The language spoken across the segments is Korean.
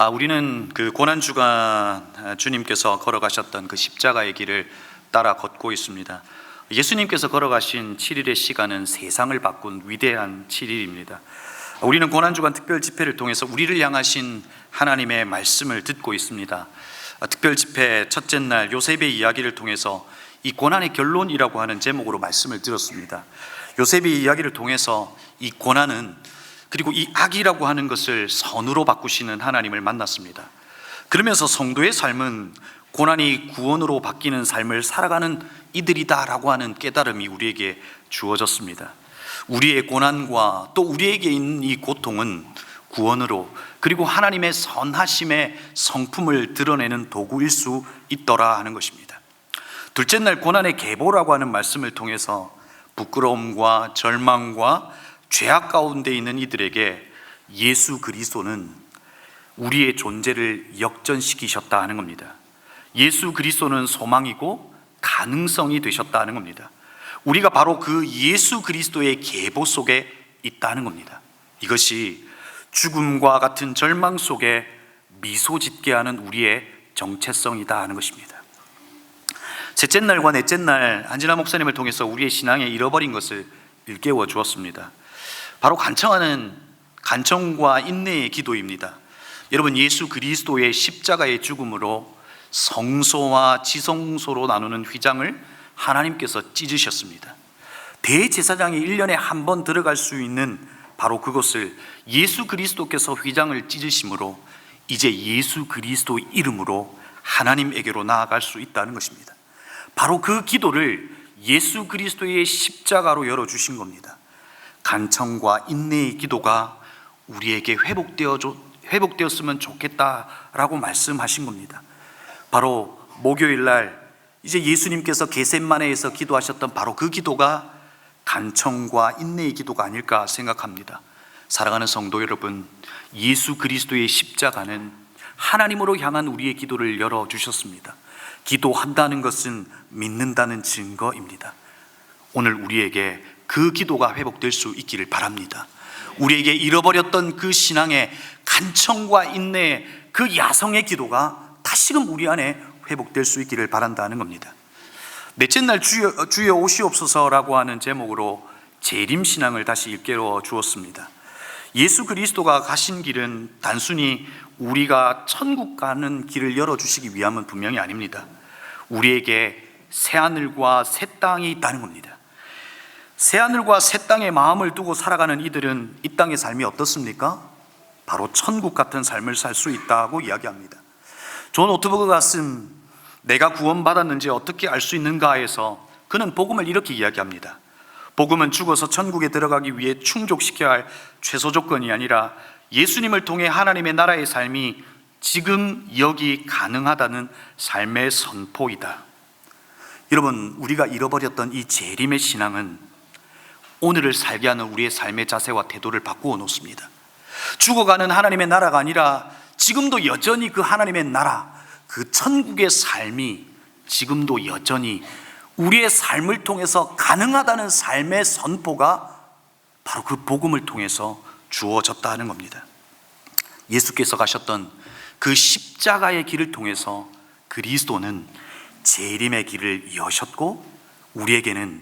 우리는 그 고난주간 주님께서 걸어가셨던 그 십자가의 길을 따라 걷고 있습니다. 예수님께서 걸어가신 7일의 시간은 세상을 바꾼 위대한 7일입니다. 우리는 고난주간 특별 집회를 통해서 우리를 향하신 하나님의 말씀을 듣고 있습니다. 특별 집회 첫째 날 요셉의 이야기를 통해서 이 고난의 결론이라고 하는 제목으로 말씀을 들었습니다. 요셉의 이야기를 통해서 이 고난은, 그리고 이 악이라고 하는 것을 선으로 바꾸시는 하나님을 만났습니다. 그러면서 성도의 삶은 고난이 구원으로 바뀌는 삶을 살아가는 이들이다라고 하는 깨달음이 우리에게 주어졌습니다. 우리의 고난과 또 우리에게 있는 이 고통은 구원으로, 그리고 하나님의 선하심의 성품을 드러내는 도구일 수 있더라 하는 것입니다. 둘째 날 고난의 계보라고 하는 말씀을 통해서 부끄러움과 절망과 죄악 가운데 있는 이들에게 예수 그리스도는 우리의 존재를 역전시키셨다 하는 겁니다. 예수 그리스도는 소망이고 가능성이 되셨다 하는 겁니다. 우리가 바로 그 예수 그리스도의 계보 속에 있다는 겁니다. 이것이 죽음과 같은 절망 속에 미소 짓게 하는 우리의 정체성이다 하는 것입니다. 셋째 날과 넷째 날 안진아 목사님을 통해서 우리의 신앙에 잃어버린 것을 일깨워 주었습니다. 바로 간청과 인내의 기도입니다. 여러분, 예수 그리스도의 십자가의 죽음으로 성소와 지성소로 나누는 휘장을 하나님께서 찢으셨습니다. 대제사장이 1년에 한 번 들어갈 수 있는 바로 그것을 예수 그리스도께서 휘장을 찢으심으로 이제 예수 그리스도 이름으로 하나님에게로 나아갈 수 있다는 것입니다. 바로 그 기도를 예수 그리스도의 십자가로 열어주신 겁니다. 간청과 인내의 기도가 우리에게 회복되었으면 좋겠다라고 말씀하신 겁니다. 바로 목요일 날 이제 예수님께서 겟세마네에서 기도하셨던 바로 그 기도가 간청과 인내의 기도가 아닐까 생각합니다. 사랑하는 성도 여러분, 예수 그리스도의 십자가는 하나님으로 향한 우리의 기도를 열어주셨습니다. 기도한다는 것은 믿는다는 증거입니다. 오늘 우리에게 그 기도가 회복될 수 있기를 바랍니다. 우리에게 잃어버렸던 그 신앙의 간청과 인내의 그 야성의 기도가 다시금 우리 안에 회복될 수 있기를 바란다는 겁니다. 넷째 날 주여 오시옵소서라고 하는 제목으로 재림신앙을 다시 일깨워 주었습니다. 예수 그리스도가 가신 길은 단순히 우리가 천국 가는 길을 열어주시기 위함은 분명히 아닙니다. 우리에게 새하늘과 새 땅이 있다는 겁니다. 새하늘과 새 땅에 마음을 두고 살아가는 이들은 이 땅의 삶이 어떻습니까? 바로 천국 같은 삶을 살 수 있다고 이야기합니다. 존 오트버그가 쓴 내가 구원받았는지 어떻게 알 수 있는가에서 그는 복음을 이렇게 이야기합니다. 복음은 죽어서 천국에 들어가기 위해 충족시켜야 할 최소 조건이 아니라 예수님을 통해 하나님의 나라의 삶이 지금 여기 가능하다는 삶의 선포이다. 여러분, 우리가 잃어버렸던 이 재림의 신앙은 오늘을 살게 하는 우리의 삶의 자세와 태도를 바꾸어 놓습니다. 죽어가는 하나님의 나라가 아니라 지금도 여전히 그 하나님의 나라, 그 천국의 삶이 지금도 여전히 우리의 삶을 통해서 가능하다는 삶의 선포가 바로 그 복음을 통해서 주어졌다 하는 겁니다. 예수께서 가셨던 그 십자가의 길을 통해서 그리스도는 재림의 길을 여셨고 우리에게는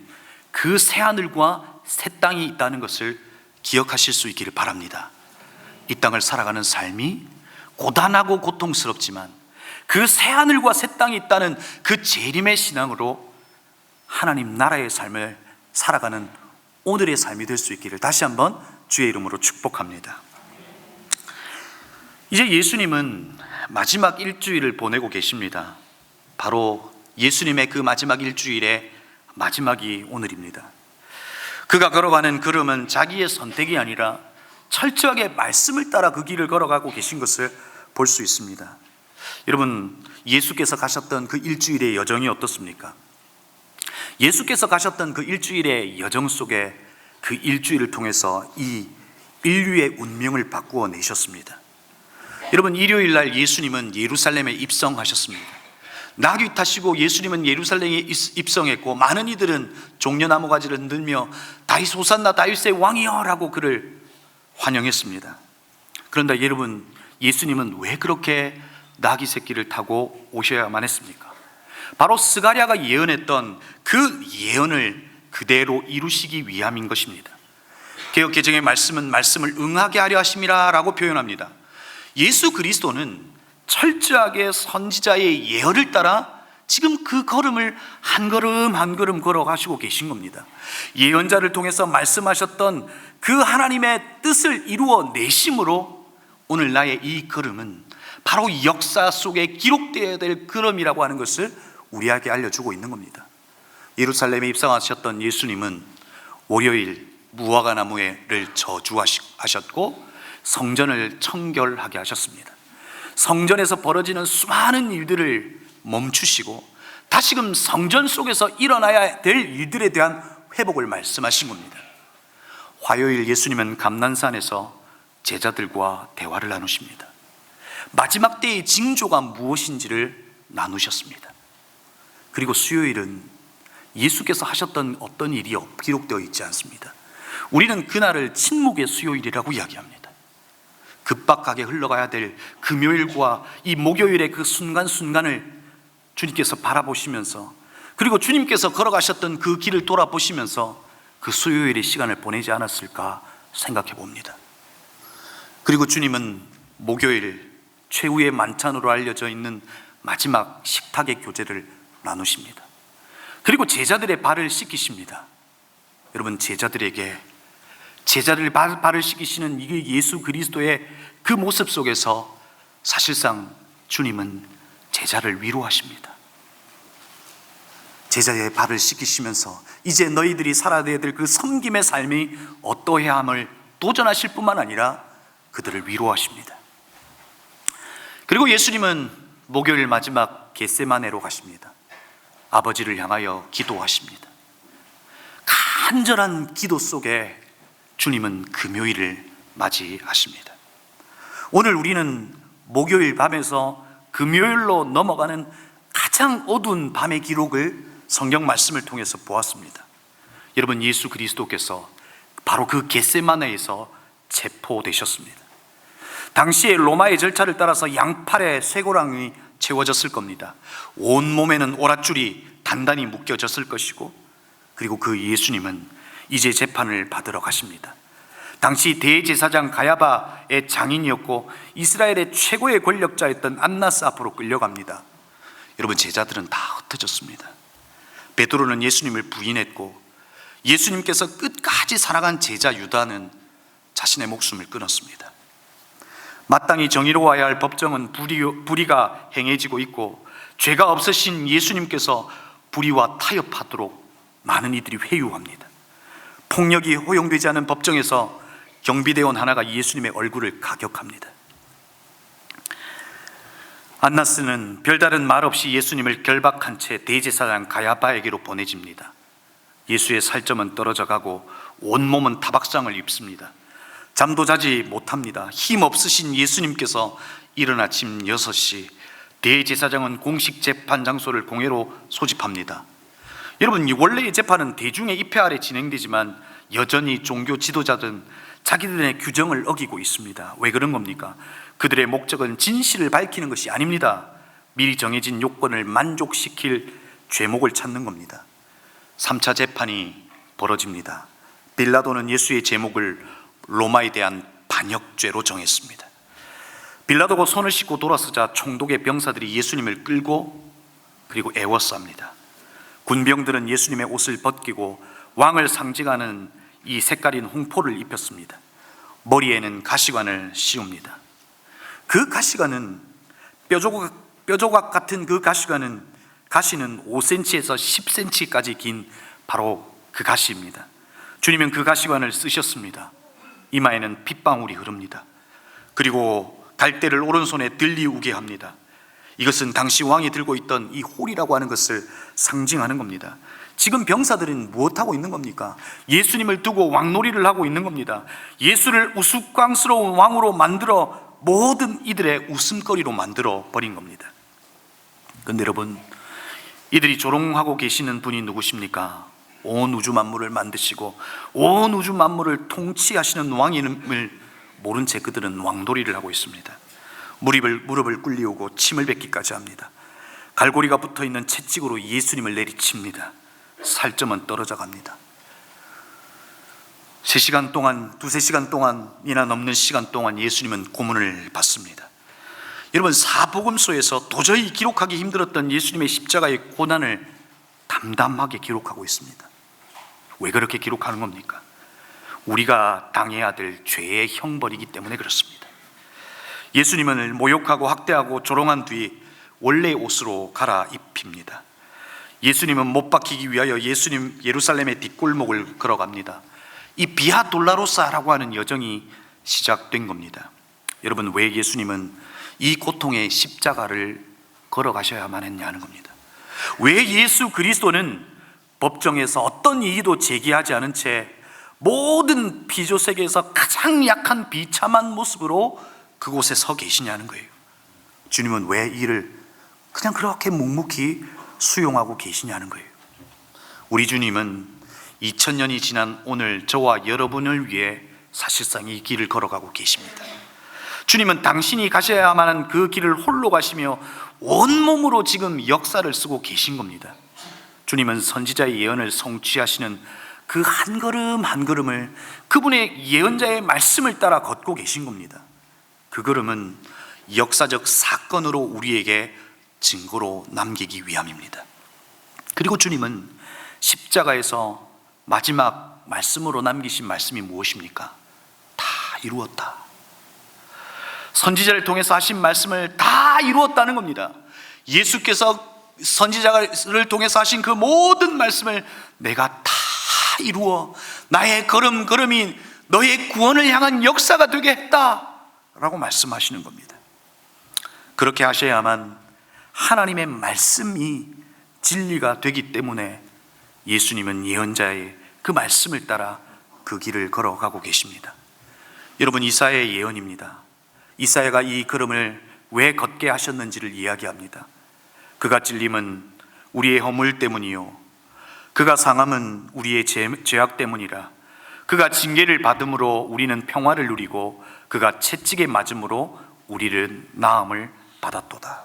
그 새하늘과 새 땅이 있다는 것을 기억하실 수 있기를 바랍니다. 이 땅을 살아가는 삶이 고단하고 고통스럽지만 그 새하늘과 새 땅이 있다는 그 재림의 신앙으로 하나님 나라의 삶을 살아가는 오늘의 삶이 될 수 있기를 다시 한번 주의 이름으로 축복합니다. 이제 예수님은 마지막 일주일을 보내고 계십니다. 바로 예수님의 그 마지막 일주일의 마지막이 오늘입니다. 그가 걸어가는 걸음은 자기의 선택이 아니라 철저하게 말씀을 따라 그 길을 걸어가고 계신 것을 볼 수 있습니다. 여러분, 예수께서 가셨던 그 일주일의 여정이 어떻습니까? 예수께서 가셨던 그 일주일의 여정 속에 그 일주일을 통해서 이 인류의 운명을 바꾸어 내셨습니다. 여러분, 일요일 날 예수님은 예루살렘에 입성하셨습니다. 나귀 타시고 예수님은 예루살렘에 입성했고 많은 이들은 종려나무 가지를 흔들며 다윗 호산나 다윗의 왕이여 라고 그를 환영했습니다. 그런데 여러분, 예수님은 왜 그렇게 나귀 새끼를 타고 오셔야만 했습니까? 바로 스가랴가 예언했던 그 예언을 그대로 이루시기 위함인 것입니다. 개역개정의 말씀은 말씀을 응하게 하려 하심이라 라고 표현합니다. 예수 그리스도는 철저하게 선지자의 예언을 따라 지금 그 걸음을 한 걸음 한 걸음 걸어가시고 계신 겁니다. 예언자를 통해서 말씀하셨던 그 하나님의 뜻을 이루어 내심으로 오늘 나의 이 걸음은 바로 역사 속에 기록되어야 될 걸음이라고 하는 것을 우리에게 알려주고 있는 겁니다. 예루살렘에 입성하셨던 예수님은 월요일 무화과 나무를 저주하셨고 성전을 청결하게 하셨습니다. 성전에서 벌어지는 수많은 일들을 멈추시고 다시금 성전 속에서 일어나야 될 일들에 대한 회복을 말씀하신 겁니다. 화요일 예수님은 감난산에서 제자들과 대화를 나누십니다. 마지막 때의 징조가 무엇인지를 나누셨습니다. 그리고 수요일은 예수께서 하셨던 어떤 일이 기록되어 있지 않습니다. 우리는 그날을 침묵의 수요일이라고 이야기합니다. 급박하게 흘러가야 될 금요일과 이 목요일의 그 순간순간을 주님께서 바라보시면서, 그리고 주님께서 걸어가셨던 그 길을 돌아보시면서 그 수요일의 시간을 보내지 않았을까 생각해 봅니다. 그리고 주님은 목요일 최후의 만찬으로 알려져 있는 마지막 식탁의 교제를 나누십니다. 그리고 제자들의 발을 씻기십니다. 여러분, 제자들에게 제자들 발을 씻기시는 이게 예수 그리스도의 그 모습 속에서 사실상 주님은 제자를 위로하십니다. 제자의 발을 씻기시면서 이제 너희들이 살아야 될 그 섬김의 삶이 어떠해야 함을 도전하실 뿐만 아니라 그들을 위로하십니다. 그리고 예수님은 목요일 마지막 겟세마네로 가십니다. 아버지를 향하여 기도하십니다. 간절한 기도 속에 주님은 금요일을 맞이하십니다. 오늘 우리는 목요일 밤에서 금요일로 넘어가는 가장 어두운 밤의 기록을 성경 말씀을 통해서 보았습니다. 여러분, 예수 그리스도께서 바로 그 겟세마네에서 체포되셨습니다. 당시에 로마의 절차를 따라서 양팔에 쇠고랑이 채워졌을 겁니다. 온몸에는 오랏줄이 단단히 묶여졌을 것이고, 그리고 그 예수님은 이제 재판을 받으러 가십니다. 당시 대제사장 가야바의 장인이었고 이스라엘의 최고의 권력자였던 안나스 앞으로 끌려갑니다. 여러분, 제자들은 다 흩어졌습니다. 베드로는 예수님을 부인했고 예수님께서 끝까지 살아간 제자 유다는 자신의 목숨을 끊었습니다. 마땅히 정의로워야 할 법정은 불의가 행해지고 있고 죄가 없으신 예수님께서 불의와 타협하도록 많은 이들이 회유합니다. 폭력이 허용되지 않은 법정에서 경비대원 하나가 예수님의 얼굴을 가격합니다. 안나스는 별다른 말 없이 예수님을 결박한 채 대제사장 가야바에게로 보내집니다. 예수의 살점은 떨어져 가고 온몸은 타박상을 입습니다. 잠도 자지 못합니다. 힘 없으신 예수님께서 이른 아침 6시 대제사장은 공식 재판 장소를 공회로 소집합니다. 여러분, 원래의 재판은 대중의 입회 아래 진행되지만 여전히 종교 지도자들은 자기들의 규정을 어기고 있습니다. 왜 그런 겁니까? 그들의 목적은 진실을 밝히는 것이 아닙니다. 미리 정해진 요건을 만족시킬 죄목을 찾는 겁니다. 3차 재판이 벌어집니다. 빌라도는 예수의 제목을 로마에 대한 반역죄로 정했습니다. 빌라도가 손을 씻고 돌아서자 총독의 병사들이 예수님을 끌고 그리고 애워쌉니다. 군병들은 예수님의 옷을 벗기고 왕을 상징하는 이 색깔인 홍포를 입혔습니다. 머리에는 가시관을 씌웁니다. 그 가시관은 뼈조각 같은 그 가시관은 가시는 5cm에서 10cm까지 긴 바로 그 가시입니다. 주님은 그 가시관을 쓰셨습니다. 이마에는 핏방울이 흐릅니다. 그리고 갈대를 오른손에 들리우게 합니다. 이것은 당시 왕이 들고 있던 이 홀이라고 하는 것을 상징하는 겁니다. 지금 병사들은 무엇하고 있는 겁니까? 예수님을 두고 왕놀이를 하고 있는 겁니다. 예수를 우스꽝스러운 왕으로 만들어 모든 이들의 웃음거리로 만들어 버린 겁니다. 그런데 여러분, 이들이 조롱하고 계시는 분이 누구십니까? 온 우주 만물을 만드시고 온 우주 만물을 통치하시는 왕임을 모른 채 그들은 왕놀이를 하고 있습니다. 무릎을 꿇리우고 침을 뱉기까지 합니다. 갈고리가 붙어있는 채찍으로 예수님을 내리칩니다. 살점은 떨어져 갑니다. 3시간 동안, 2-3시간 동안이나 넘는 시간 동안 예수님은 고문을 받습니다. 여러분, 사복음서에서 도저히 기록하기 힘들었던 예수님의 십자가의 고난을 담담하게 기록하고 있습니다. 왜 그렇게 기록하는 겁니까? 우리가 당해야 될 죄의 형벌이기 때문에 그렇습니다. 예수님을 모욕하고 학대하고 조롱한 뒤 원래의 옷으로 갈아입힙니다. 예수님은 못 박히기 위하여 예수님 예루살렘의 뒷골목을 걸어갑니다. 이 비아 돌라로사라고 하는 여정이 시작된 겁니다. 여러분, 왜 예수님은 이 고통의 십자가를 걸어가셔야만 했냐는 겁니다. 왜 예수 그리스도는 법정에서 어떤 이의도 제기하지 않은 채 모든 피조 세계에서 가장 약한 비참한 모습으로 그곳에 서 계시냐는 거예요. 주님은 왜 이를 그냥 그렇게 묵묵히 수용하고 계시냐는 거예요. 우리 주님은 2000년이 지난 오늘 저와 여러분을 위해 사실상 이 길을 걸어가고 계십니다. 주님은 당신이 가셔야만 하는 그 길을 홀로 가시며 온몸으로 지금 역사를 쓰고 계신 겁니다. 주님은 선지자의 예언을 성취하시는 그 한 걸음 한 걸음을 그분의 예언자의 말씀을 따라 걷고 계신 겁니다. 그 걸음은 역사적 사건으로 우리에게 증거로 남기기 위함입니다. 그리고 주님은 십자가에서 마지막 말씀으로 남기신 말씀이 무엇입니까? 다 이루었다. 선지자를 통해서 하신 말씀을 다 이루었다는 겁니다. 예수께서 선지자를 통해서 하신 그 모든 말씀을 내가 다 이루어 나의 걸음걸음이 너의 구원을 향한 역사가 되게 했다 라고 말씀하시는 겁니다. 그렇게 하셔야만 하나님의 말씀이 진리가 되기 때문에 예수님은 예언자의 그 말씀을 따라 그 길을 걸어가고 계십니다. 여러분, 이사야의 예언입니다. 이사야가 이 걸음을 왜 걷게 하셨는지를 이야기합니다. 그가 찔림은 우리의 허물 때문이요 그가 상함은 우리의 죄악 때문이라. 그가 징계를 받음으로 우리는 평화를 누리고 그가 채찍에 맞음으로 우리는 나음을 받았도다.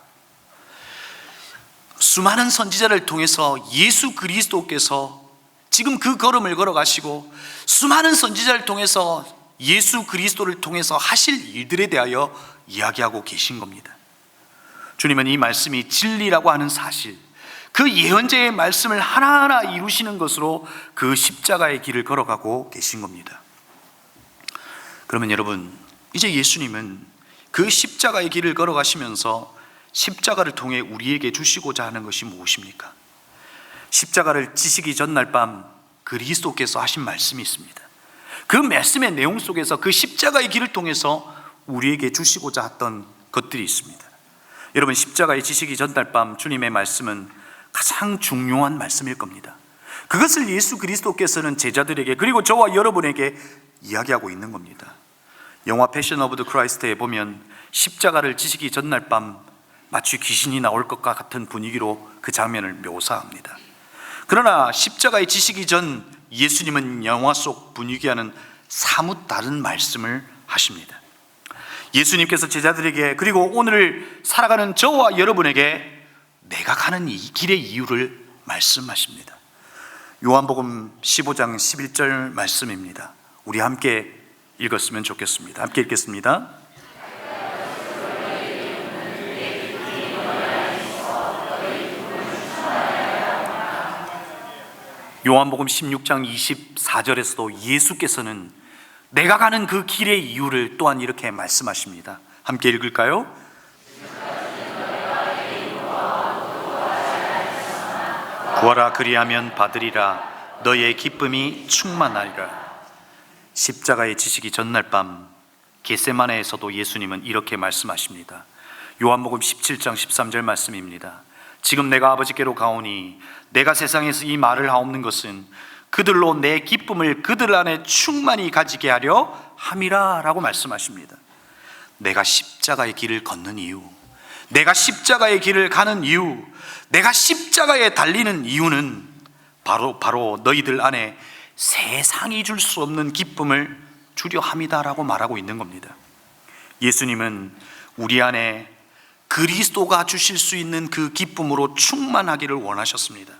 수많은 선지자를 통해서 예수 그리스도께서 지금 그 걸음을 걸어가시고 수많은 선지자를 통해서 예수 그리스도를 통해서 하실 일들에 대하여 이야기하고 계신 겁니다. 주님은 이 말씀이 진리라고 하는 사실, 그 예언자의 말씀을 하나하나 이루시는 것으로 그 십자가의 길을 걸어가고 계신 겁니다. 그러면 여러분, 이제 예수님은 그 십자가의 길을 걸어가시면서 십자가를 통해 우리에게 주시고자 하는 것이 무엇입니까? 십자가를 지시기 전날 밤 그리스도께서 하신 말씀이 있습니다. 그 말씀의 내용 속에서 그 십자가의 길을 통해서 우리에게 주시고자 했던 것들이 있습니다. 여러분, 십자가의 지시기 전날 밤 주님의 말씀은 가장 중요한 말씀일 겁니다. 그것을 예수 그리스도께서는 제자들에게 그리고 저와 여러분에게 이야기하고 있는 겁니다. 영화 패션 오브 더 크라이스트에 보면 십자가를 지시기 전날 밤 마치 귀신이 나올 것과 같은 분위기로 그 장면을 묘사합니다. 그러나 십자가의 지시기 전 예수님은 영화 속 분위기와는 사뭇 다른 말씀을 하십니다. 예수님께서 제자들에게 그리고 오늘 살아가는 저와 여러분에게 내가 가는 이 길의 이유를 말씀하십니다. 요한복음 15장 11절 말씀입니다. 우리 함께 읽었으면 좋겠습니다. 함께 읽겠습니다. 요한복음 16장 24절에서도 예수께서는 내가 가는 그 길의 이유를 또한 이렇게 말씀하십니다. 함께 읽을까요? 구하라 그리하면 받으리라 너의 기쁨이 충만하리라. 십자가의 지시기 전날 밤 겟세마네에서도 예수님은 이렇게 말씀하십니다. 요한복음 17장 13절 말씀입니다. 지금 내가 아버지께로 가오니 내가 세상에서 이 말을 하옵는 것은 그들로 내 기쁨을 그들 안에 충만히 가지게 하려 함이라 라고 말씀하십니다. 내가 십자가의 길을 걷는 이유, 내가 십자가의 길을 가는 이유, 내가 십자가에 달리는 이유는 바로 너희들 안에 세상이 줄 수 없는 기쁨을 주려 함이다 라고 말하고 있는 겁니다. 예수님은 우리 안에 그리스도가 주실 수 있는 그 기쁨으로 충만하기를 원하셨습니다.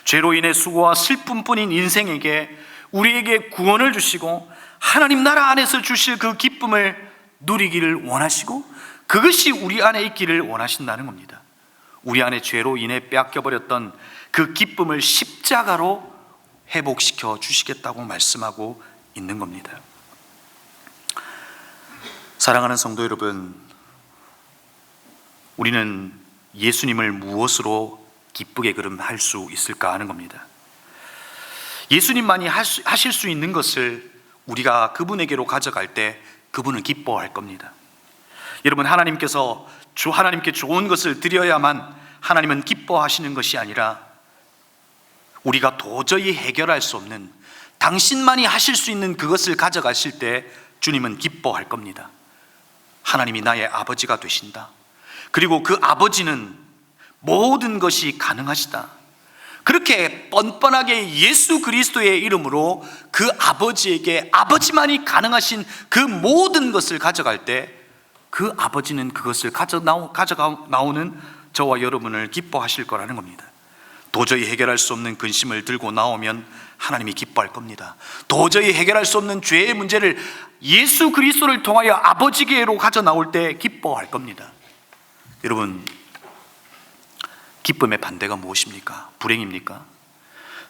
죄로 인해 수고와 슬픔뿐인 인생에게 우리에게 구원을 주시고 하나님 나라 안에서 주실 그 기쁨을 누리기를 원하시고 그것이 우리 안에 있기를 원하신다는 겁니다. 우리 안에 죄로 인해 빼앗겨버렸던 그 기쁨을 십자가로 회복시켜 주시겠다고 말씀하고 있는 겁니다. 사랑하는 성도 여러분, 우리는 예수님을 무엇으로 기쁘게 그럼 할 수 있을까 하는 겁니다. 예수님만이 하실 수 있는 것을 우리가 그분에게로 가져갈 때 그분은 기뻐할 겁니다. 여러분, 하나님께 좋은 것을 드려야만 하나님은 기뻐하시는 것이 아니라 우리가 도저히 해결할 수 없는 당신만이 하실 수 있는 그것을 가져가실 때 주님은 기뻐할 겁니다. 하나님이 나의 아버지가 되신다. 그리고 그 아버지는 모든 것이 가능하시다. 그렇게 뻔뻔하게 예수 그리스도의 이름으로 그 아버지에게 아버지만이 가능하신 그 모든 것을 가져갈 때 그 아버지는 그것을 가져가 나오는 저와 여러분을 기뻐하실 거라는 겁니다. 도저히 해결할 수 없는 근심을 들고 나오면 하나님이 기뻐할 겁니다. 도저히 해결할 수 없는 죄의 문제를 예수 그리스도를 통하여 아버지께로 가져 나올 때 기뻐할 겁니다. 여러분, 기쁨의 반대가 무엇입니까? 불행입니까?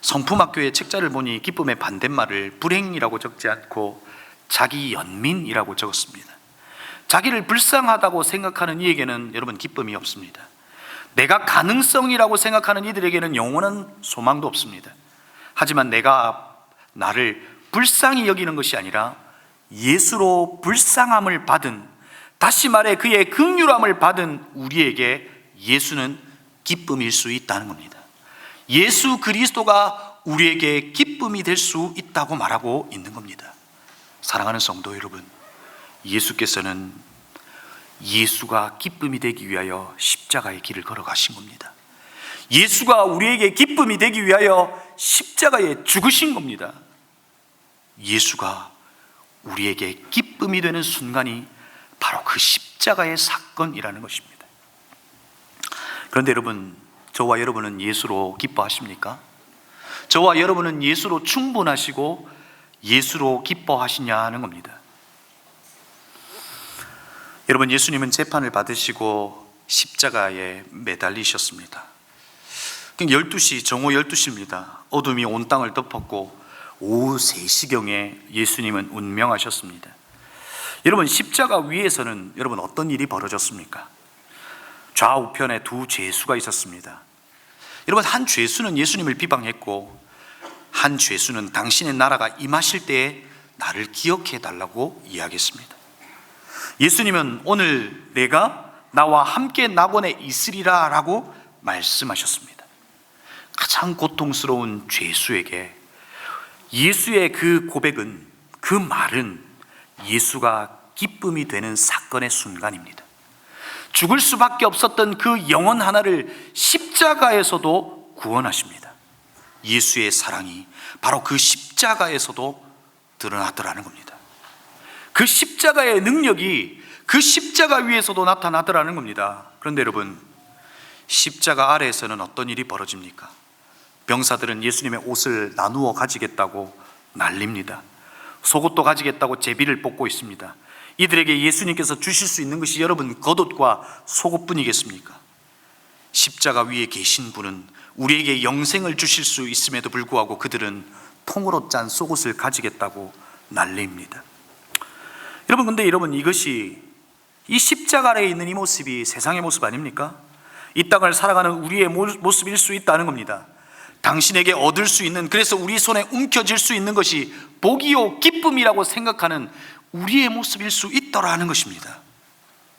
성품학교의 책자를 보니 기쁨의 반대말을 불행이라고 적지 않고 자기 연민이라고 적었습니다. 자기를 불쌍하다고 생각하는 이에게는 여러분 기쁨이 없습니다. 내가 가능성이라고 생각하는 이들에게는 영원한 소망도 없습니다. 하지만 내가 나를 불쌍히 여기는 것이 아니라 예수로 불쌍함을 받은, 다시 말해 그의 긍휼함을 받은 우리에게 예수는 기쁨일 수 있다는 겁니다. 예수 그리스도가 우리에게 기쁨이 될 수 있다고 말하고 있는 겁니다. 사랑하는 성도 여러분, 예수께서는 예수가 기쁨이 되기 위하여 십자가의 길을 걸어가신 겁니다. 예수가 우리에게 기쁨이 되기 위하여 십자가에 죽으신 겁니다. 예수가 우리에게 기쁨이 되는 순간이 바로 그 십자가의 사건이라는 것입니다. 그런데 여러분, 저와 여러분은 예수로 기뻐하십니까? 저와 여러분은 예수로 충분하시고 예수로 기뻐하시냐 하는 겁니다. 여러분, 예수님은 재판을 받으시고 십자가에 매달리셨습니다. 12시, 정오 12시입니다. 어둠이 온 땅을 덮었고 오후 3시경에 예수님은 운명하셨습니다. 여러분, 십자가 위에서는 여러분 어떤 일이 벌어졌습니까? 좌우편에 두 죄수가 있었습니다. 여러분, 한 죄수는 예수님을 비방했고 한 죄수는 당신의 나라가 임하실 때에 나를 기억해 달라고 이야기했습니다. 예수님은 오늘 내가 나와 함께 낙원에 있으리라 라고 말씀하셨습니다. 가장 고통스러운 죄수에게 예수의 그 고백은, 그 말은 예수가 기쁨이 되는 사건의 순간입니다. 죽을 수밖에 없었던 그 영혼 하나를 십자가에서도 구원하십니다. 예수의 사랑이 바로 그 십자가에서도 드러나더라는 겁니다. 그 십자가의 능력이 그 십자가 위에서도 나타나더라는 겁니다. 그런데 여러분, 십자가 아래에서는 어떤 일이 벌어집니까? 병사들은 예수님의 옷을 나누어 가지겠다고 난립니다. 속옷도 가지겠다고 제비를 뽑고 있습니다. 이들에게 예수님께서 주실 수 있는 것이 여러분 겉옷과 속옷뿐이겠습니까? 십자가 위에 계신 분은 우리에게 영생을 주실 수 있음에도 불구하고 그들은 통으로 짠 속옷을 가지겠다고 난립니다. 여러분, 근데 여러분, 이것이 이 십자가 아래에 있는 이 모습이 세상의 모습 아닙니까? 이 땅을 살아가는 우리의 모습일 수 있다는 겁니다. 당신에게 얻을 수 있는, 그래서 우리 손에 움켜질 수 있는 것이 복이요 기쁨이라고 생각하는 우리의 모습일 수 있더라는 것입니다.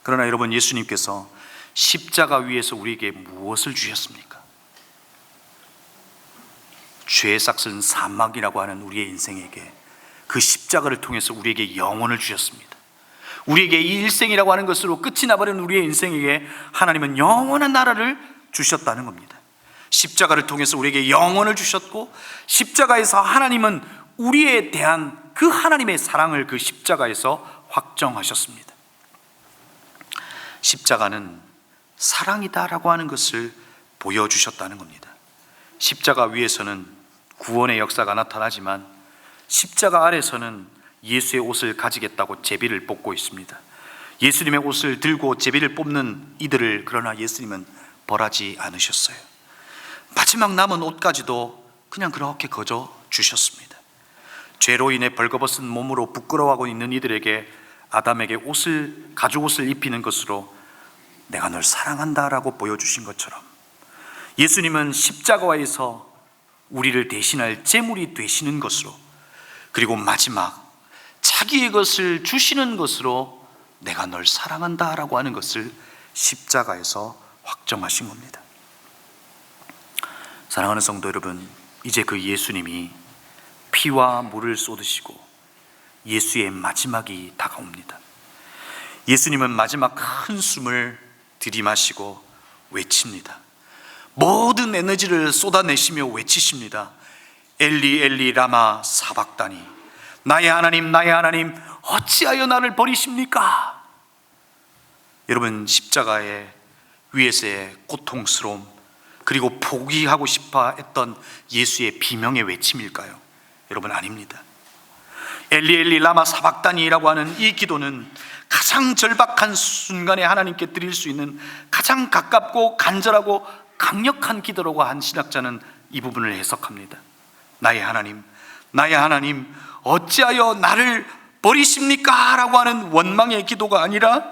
그러나 여러분, 예수님께서 십자가 위에서 우리에게 무엇을 주셨습니까? 죄에 싹슨 사막이라고 하는 우리의 인생에게 그 십자가를 통해서 우리에게 영혼을 주셨습니다. 우리에게 이 일생이라고 하는 것으로 끝이 나버린 우리의 인생에게 하나님은 영원한 나라를 주셨다는 겁니다. 십자가를 통해서 우리에게 영혼을 주셨고, 십자가에서 하나님은 우리에 대한 그 하나님의 사랑을 그 십자가에서 확정하셨습니다. 십자가는 사랑이다라고 하는 것을 보여주셨다는 겁니다. 십자가 위에서는 구원의 역사가 나타나지만 십자가 아래서는 예수의 옷을 가지겠다고 제비를 뽑고 있습니다. 예수님의 옷을 들고 제비를 뽑는 이들을 그러나 예수님은 벌하지 않으셨어요. 마지막 남은 옷까지도 그냥 그렇게 거저 주셨습니다. 죄로 인해 벌거벗은 몸으로 부끄러워하고 있는 이들에게 아담에게 가죽옷을 입히는 것으로 내가 널 사랑한다라고 보여주신 것처럼 예수님은 십자가에서 우리를 대신할 제물이 되시는 것으로, 그리고 마지막 자기의 것을 주시는 것으로 내가 널 사랑한다라고 하는 것을 십자가에서 확정하신 겁니다. 사랑하는 성도 여러분, 이제 그 예수님이 피와 물을 쏟으시고 예수의 마지막이 다가옵니다. 예수님은 마지막 큰 숨을 들이마시고 외칩니다. 모든 에너지를 쏟아내시며 외치십니다. 엘리 엘리 라마 사박다니, 나의 하나님 나의 하나님 어찌하여 나를 버리십니까? 여러분, 십자가의 위에서의 고통스러움, 그리고 포기하고 싶어 했던 예수의 비명의 외침일까요? 여러분, 아닙니다. 엘리 엘리 라마 사박다니라고 하는 이 기도는 가장 절박한 순간에 하나님께 드릴 수 있는 가장 가깝고 간절하고 강력한 기도라고 한 신학자는 이 부분을 해석합니다. 나의 하나님 나의 하나님 어찌하여 나를 버리십니까? 라고 하는 원망의 기도가 아니라,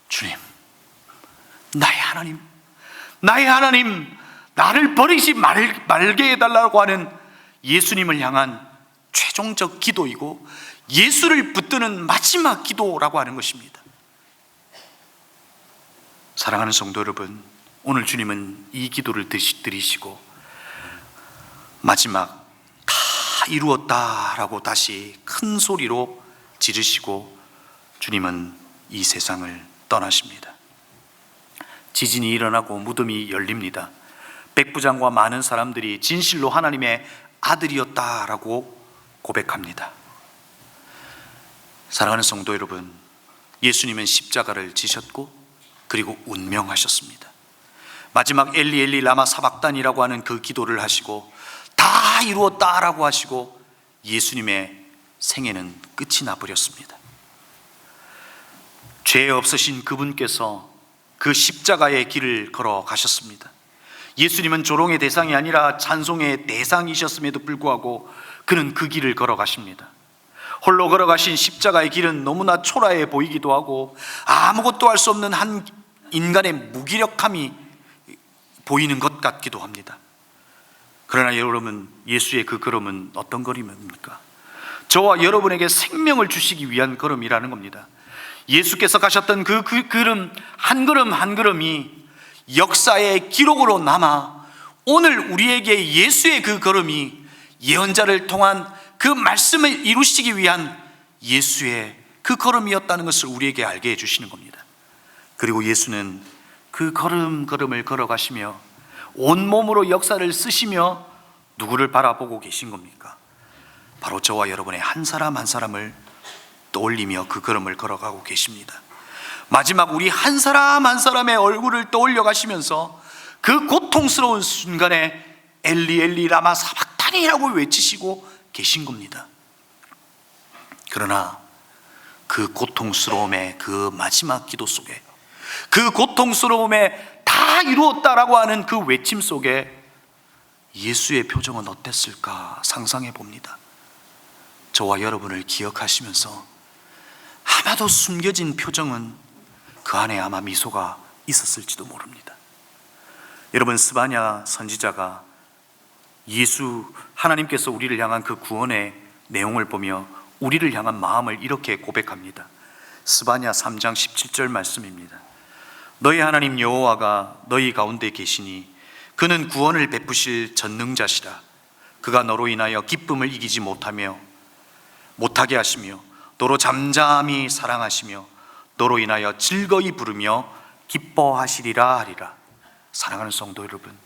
주님, 나의 하나님 나의 하나님 나를 버리지 말게 해달라고 하는 예수님을 향한 최종적 기도이고 예수를 붙드는 마지막 기도라고 하는 것입니다. 사랑하는 성도 여러분, 오늘 주님은 이 기도를 드리시고 마지막 다 이루었다라고 다시 큰 소리로 지르시고 주님은 이 세상을 떠나십니다. 지진이 일어나고 무덤이 열립니다. 백부장과 많은 사람들이 진실로 하나님의 아들이었다라고 고백합니다. 사랑하는 성도 여러분, 예수님은 십자가를 지셨고 그리고 운명하셨습니다. 마지막 엘리 엘리 라마 사박단이라고 하는 그 기도를 하시고 다 이루었다라고 하시고 예수님의 생애는 끝이 나버렸습니다. 죄 없으신 그분께서 그 십자가의 길을 걸어가셨습니다. 예수님은 조롱의 대상이 아니라 찬송의 대상이셨음에도 불구하고 그는 그 길을 걸어가십니다. 홀로 걸어가신 십자가의 길은 너무나 초라해 보이기도 하고 아무것도 할 수 없는 한 인간의 무기력함이 보이는 것 같기도 합니다. 그러나 여러분, 예수의 그 걸음은 어떤 걸음입니까? 저와 여러분에게 생명을 주시기 위한 걸음이라는 겁니다. 예수께서 가셨던 그 걸음 한 걸음 한 걸음이 역사의 기록으로 남아 오늘 우리에게 예수의 그 걸음이 예언자를 통한 그 말씀을 이루시기 위한 예수의 그 걸음이었다는 것을 우리에게 알게 해주시는 겁니다. 그리고 예수는 그 걸음걸음을 걸어가시며 온몸으로 역사를 쓰시며 누구를 바라보고 계신 겁니까? 바로 저와 여러분의 한 사람 한 사람을 떠올리며 그 걸음을 걸어가고 계십니다. 마지막 우리 한 사람 한 사람의 얼굴을 떠올려 가시면서 그 고통스러운 순간에 엘리 엘리 라마 사박다니라고 외치시고 계신 겁니다. 그러나 그 고통스러움의 그 마지막 기도 속에, 그 고통스러움에 다 이루었다라고 하는 그 외침 속에 예수의 표정은 어땠을까 상상해 봅니다. 저와 여러분을 기억하시면서 아마도 숨겨진 표정은 그 안에 아마 미소가 있었을지도 모릅니다. 여러분, 스바냐 선지자가 하나님께서 우리를 향한 그 구원의 내용을 보며 우리를 향한 마음을 이렇게 고백합니다. 스바냐 3장 17절 말씀입니다. 너희 하나님 여호와가 너희 가운데 계시니 그는 구원을 베푸실 전능자시라. 그가 너로 인하여 기쁨을 이기지 못하게 하시며 너로 잠잠히 사랑하시며 너로 인하여 즐거이 부르며 기뻐하시리라 하리라. 사랑하는 성도 여러분,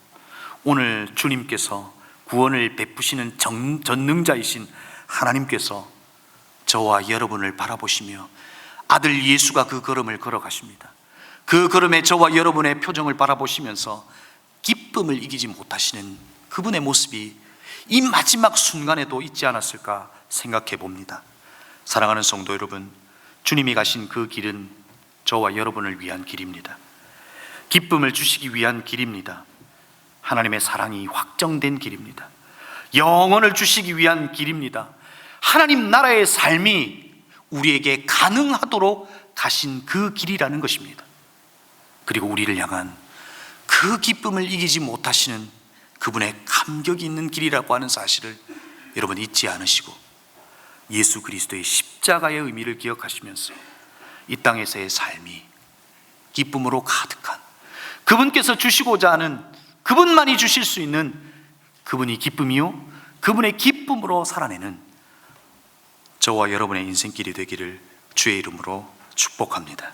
오늘 주님께서 구원을 베푸시는 전능자이신 하나님께서 저와 여러분을 바라보시며 아들 예수가 그 걸음을 걸어가십니다. 그 걸음에 저와 여러분의 표정을 바라보시면서 기쁨을 이기지 못하시는 그분의 모습이 이 마지막 순간에도 있지 않았을까 생각해 봅니다. 사랑하는 성도 여러분, 주님이 가신 그 길은 저와 여러분을 위한 길입니다. 기쁨을 주시기 위한 길입니다. 하나님의 사랑이 확정된 길입니다. 영원을 주시기 위한 길입니다. 하나님 나라의 삶이 우리에게 가능하도록 가신 그 길이라는 것입니다. 그리고 우리를 향한 그 기쁨을 이기지 못하시는 그분의 감격이 있는 길이라고 하는 사실을 여러분 잊지 않으시고 예수 그리스도의 십자가의 의미를 기억하시면서 이 땅에서의 삶이 기쁨으로 가득한, 그분께서 주시고자 하는, 그분만이 주실 수 있는 그분이 기쁨이요 그분의 기쁨으로 살아내는 저와 여러분의 인생길이 되기를 주의 이름으로 축복합니다.